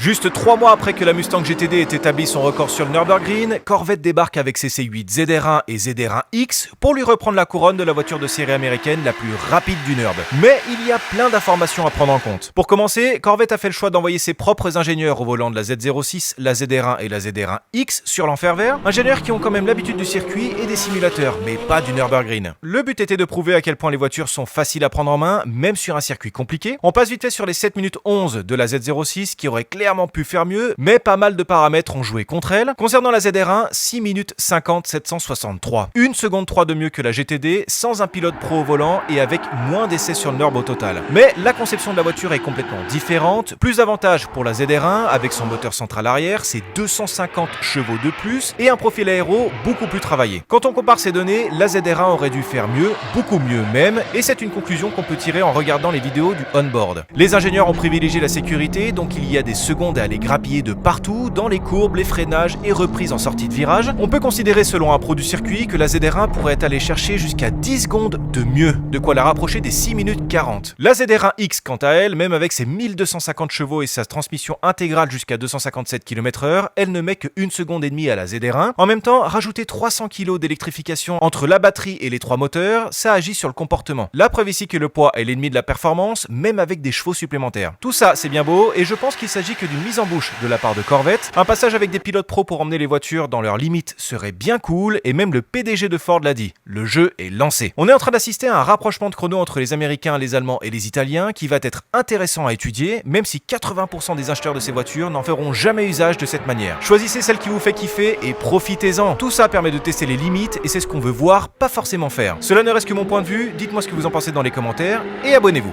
Juste 3 mois après que la Mustang GT-D ait établi son record sur le Nürburgring, Corvette débarque avec ses C8 ZR1 et ZR1X pour lui reprendre la couronne de la voiture de série américaine la plus rapide du Nürb. Mais il y a plein d'informations à prendre en compte. Pour commencer, Corvette a fait le choix d'envoyer ses propres ingénieurs au volant de la Z06, la ZR1 et la ZR1X sur l'enfer vert, ingénieurs qui ont quand même l'habitude du circuit et des simulateurs, mais pas du Nürburgring. Le but était de prouver à quel point les voitures sont faciles à prendre en main, même sur un circuit compliqué. On passe vite fait sur les 7 minutes 11 de la Z06 qui aurait clairement pu faire mieux, mais pas mal de paramètres ont joué contre elle. Concernant la ZR1, 6 minutes 50 763. 1 seconde 3 de mieux que la GT-D, sans un pilote pro au volant et avec moins d'essais sur le Nürb au total. Mais la conception de la voiture est complètement différente. Plus d'avantages pour la ZR1 avec son moteur central arrière, c'est 250 chevaux de plus et un profil aéro beaucoup plus travaillé. Quand on compare ces données, la ZR1 aurait dû faire mieux, beaucoup mieux même, et c'est une conclusion qu'on peut tirer en regardant les vidéos du on-board. Les ingénieurs ont privilégié la sécurité, donc il y a des secondes à aller grappiller de partout, dans les courbes, les freinages et reprises en sortie de virage. On peut considérer selon un pro du circuit que la ZR1 pourrait aller chercher jusqu'à 10 secondes de mieux, de quoi la rapprocher des 6 minutes 40. La ZR1X quant à elle, même avec ses 1250 chevaux et sa transmission intégrale jusqu'à 257 km/h, elle ne met que 1 seconde et demie à la ZR1. En même temps, rajouter 300 kg d'électrification entre la batterie et les 3 moteurs, ça agit sur le comportement. La preuve ici que le poids est l'ennemi de la performance, même avec des chevaux supplémentaires. Tout ça c'est bien beau et je pense qu'il s'agit que d'une mise en bouche de la part de Corvette. Un passage avec des pilotes pros pour emmener les voitures dans leurs limites serait bien cool et même le PDG de Ford l'a dit. Le jeu est lancé. On est en train d'assister à un rapprochement de chrono entre les Américains, les Allemands et les Italiens qui va être intéressant à étudier, même si 80% des acheteurs de ces voitures n'en feront jamais usage de cette manière. Choisissez celle qui vous fait kiffer et profitez-en. Tout ça permet de tester les limites et c'est ce qu'on veut voir, pas forcément faire. Cela ne reste que mon point de vue, dites-moi ce que vous en pensez dans les commentaires et abonnez-vous.